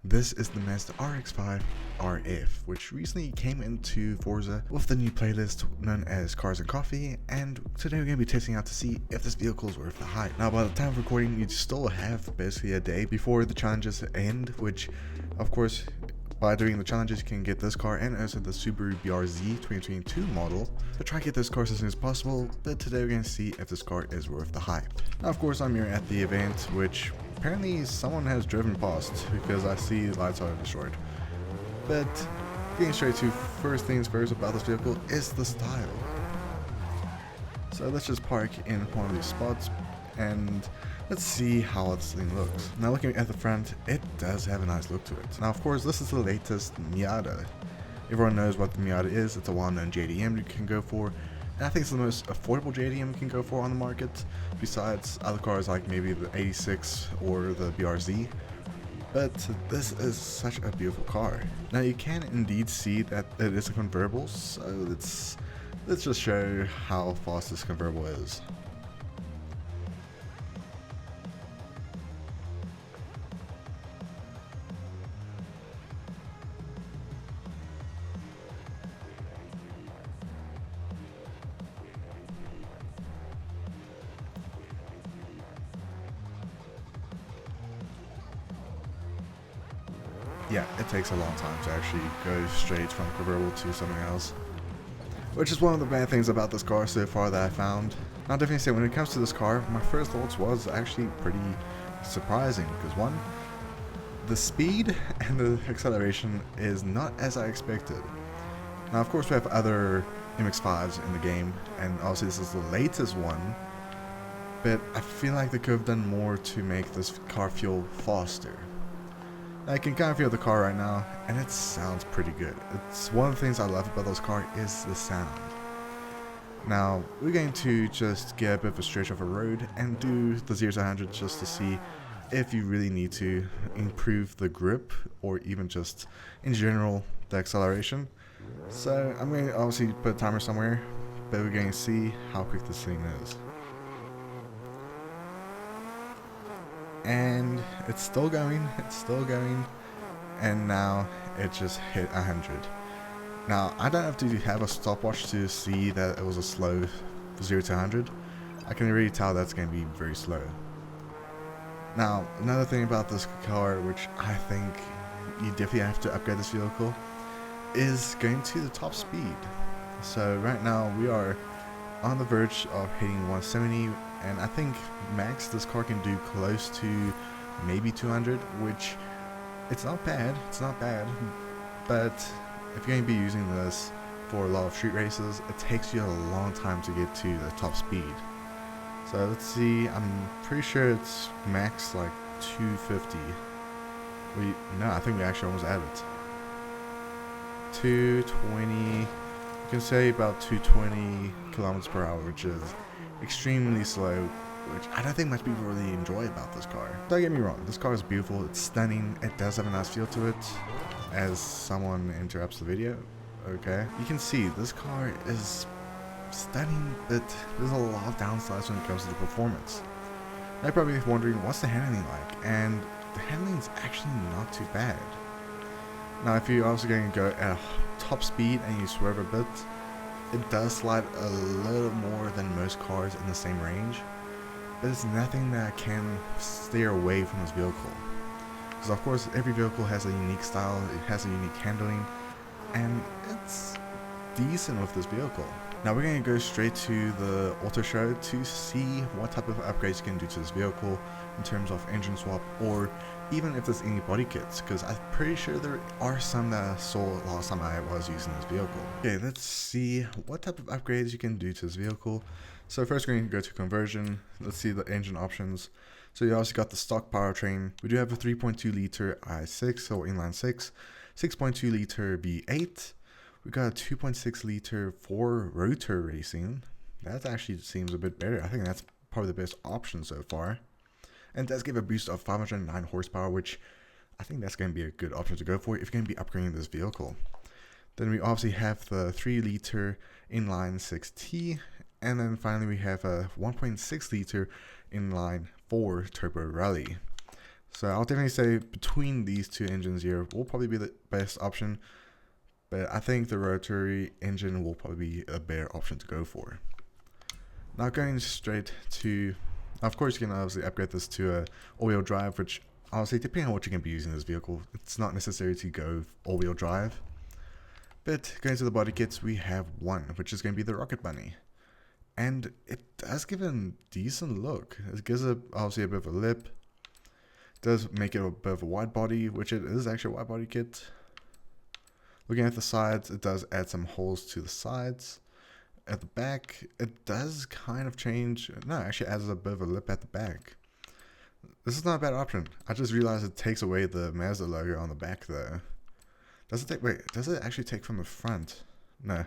This is the Mazda RX-5 RF, which recently came into Forza with the new playlist known as Cars and Coffee, and today we're going to be testing out to see if this vehicle is worth the hype. Now, by the time of recording, you still have basically a day before the challenges end, which, of course, by doing the challenges, you can get this car and also the Subaru BRZ 2022 model. So try to get this car as soon as possible, but today we're going to see if this car is worth the hype. Now, of course, I'm here at the event, which apparently someone has driven past because I see lights are destroyed. But getting straight to first things first about this vehicle is the style. So let's just park in one of these spots and let's see how this thing looks. Now, looking at the front, it does have a nice look to it. Now, of course, this is the latest Miata. Everyone knows what the Miata is. It's a well-known JDM you can go for, and I think it's the most affordable JDM you can go for on the market, besides other cars like maybe the 86 or the BRZ. But this is such a beautiful car. Now, you can indeed see that it is a convertible, so let's just show how fast this convertible is. Yeah, it takes a long time to actually go straight from convertible to something else, which is one of the bad things about this car so far that I found. Now, definitely say when it comes to this car, my first thoughts was actually pretty surprising because one, the speed and the acceleration is not as I expected. Now, of course, we have other MX-5s in the game, and obviously this is the latest one, but I feel like they could have done more to make this car feel faster. I can kind of feel the car right now, and it sounds pretty good. It's one of the things I love about this car is the sound. Now, we're going to just get a bit of a stretch of a road and do the 0 to 100 just to see if you really need to improve the grip or even just in general the acceleration. So I'm going to obviously put a timer somewhere, but we're going to see how quick this thing is. And it's still going, and now it just hit 100. Now, I don't have to have a stopwatch to see that it was a slow 0 to 100. I can already tell that's going to be very slow. Now, another thing about this car, which I think you definitely have to upgrade this vehicle, is going to the top speed. So right now we are on the verge of hitting 170, and I think max this car can do close to maybe 200, which it's not bad, but if you're going to be using this for a lot of street races, it takes you a long time to get to the top speed. So let's see, I'm pretty sure it's max like 250. No, I think we actually almost added 220. You can say about 220 kilometers per hour, which is extremely slow, which I don't think much people really enjoy about this car. Don't get me wrong, this car is beautiful, it's stunning, it does have a nice feel to it. As someone interrupts the video, okay, you can see this car is stunning, but there's a lot of downsides when it comes to the performance. You're probably wondering, what's the handling like? And the handling is actually not too bad. Now, if you're also going to go at top speed and you swerve a bit, it does slide a little more than most cars in the same range, but it's nothing that can steer away from this vehicle. Because of course, every vehicle has a unique style, it has a unique handling, and it's decent with this vehicle. Now we're going to go straight to the auto show to see what type of upgrades you can do to this vehicle in terms of engine swap, or even if there's any body kits, because I'm pretty sure there are some that I saw last time I was using this vehicle. Okay, let's see what type of upgrades you can do to this vehicle. So first we're going to go to conversion. Let's see the engine options. So you also got the stock powertrain. We do have a 3.2 liter i6 or inline 6, 6.2 liter V8. We got a 2.6 liter 4 rotor racing. That actually seems a bit better. I think that's probably the best option so far. And it does give a boost of 509 horsepower, which I think that's going to be a good option to go for if you're going to be upgrading this vehicle. Then we obviously have the 3 liter inline 6T, and then finally we have a 1.6 liter inline 4 turbo rally. So I'll definitely say between these two engines here will probably be the best option. But I think the rotary engine will probably be a better option to go for. Now going straight to, of course you can obviously upgrade this to a all-wheel drive, which obviously depending on what you're going to be using this vehicle, it's not necessary to go all-wheel drive. But going to the body kits, we have one, which is going to be the Rocket Bunny. And it does give a decent look. It gives it obviously a bit of a lip. It does make it a bit of a wide body, which it is actually a wide body kit. Looking at the sides, it does add some holes to the sides. At the back, it does kind of change. No, it actually adds a bit of a lip at the back. This is not a bad option. I just realized it takes away the Mazda logo on the back though. Does it take, wait, does it actually take from the front? No.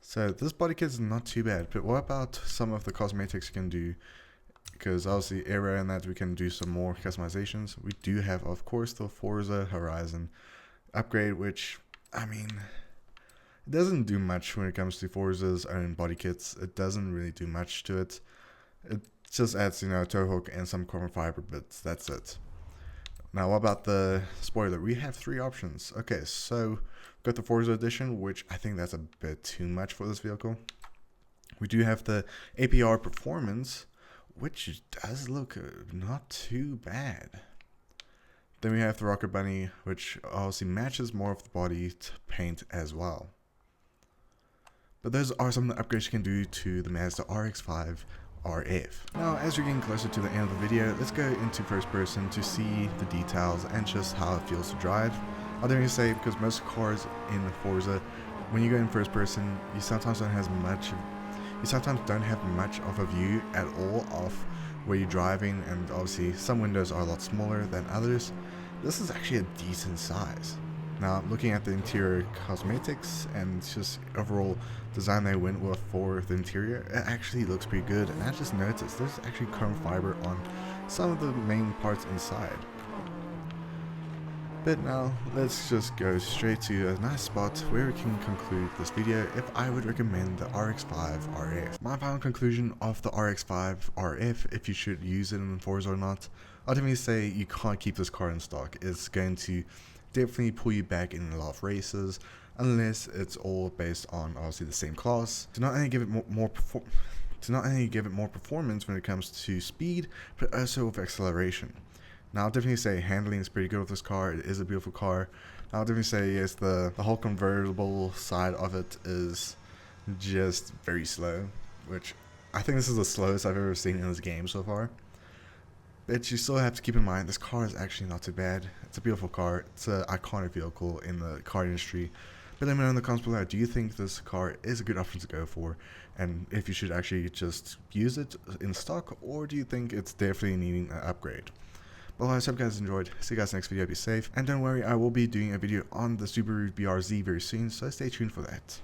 So this body kit is not too bad, but what about some of the cosmetics you can do? Because obviously aero and that we can do some more customizations. We do have, of course, the Forza Horizon upgrade, which, I mean, it doesn't do much when it comes to Forza's own body kits. It doesn't really do much to it. It just adds, you know, a tow hook and some carbon fiber bits. That's it. Now, what about the spoiler? We have three options. Okay, so we've got the Forza edition, which I think that's a bit too much for this vehicle. We do have the APR Performance, which does look not too bad. Then we have the Rocket Bunny, which obviously matches more of the body paint as well. But those are some of the upgrades you can do to the Mazda RX-5 RF. Now, as we're getting closer to the end of the video, let's go into first person to see the details and just how it feels to drive. I'll definitely say, because most cars in Forza, when you go in first person, you sometimes don't have much of a view at all of where you're driving, and obviously some windows are a lot smaller than others. This is actually a decent size. Now, looking at the interior cosmetics and just overall design they went with for the interior, it actually looks pretty good. And I just noticed there's actually carbon fiber on some of the main parts inside. But now, let's just go straight to a nice spot where we can conclude this video if I would recommend the RX-5 RF. My final conclusion of the RX-5 RF, if you should use it in Forza or not, I'll definitely say you can't keep this car in stock. It's going to definitely pull you back in a lot of races, unless it's all based on obviously the same class. To not only give it more performance when it comes to speed, but also with acceleration. Now, I'll definitely say handling is pretty good with this car. It is a beautiful car. I'll definitely say yes, the whole convertible side of it is just very slow, which I think this is the slowest I've ever seen in this game so far. But you still have to keep in mind, this car is actually not too bad. It's a beautiful car. It's an iconic vehicle in the car industry. But let me know in the comments below, do you think this car is a good option to go for? And if you should actually just use it in stock, or do you think it's definitely needing an upgrade? Well, I hope you guys enjoyed. See you guys next video. Be safe. And don't worry, I will be doing a video on the Subaru BRZ very soon, so stay tuned for that.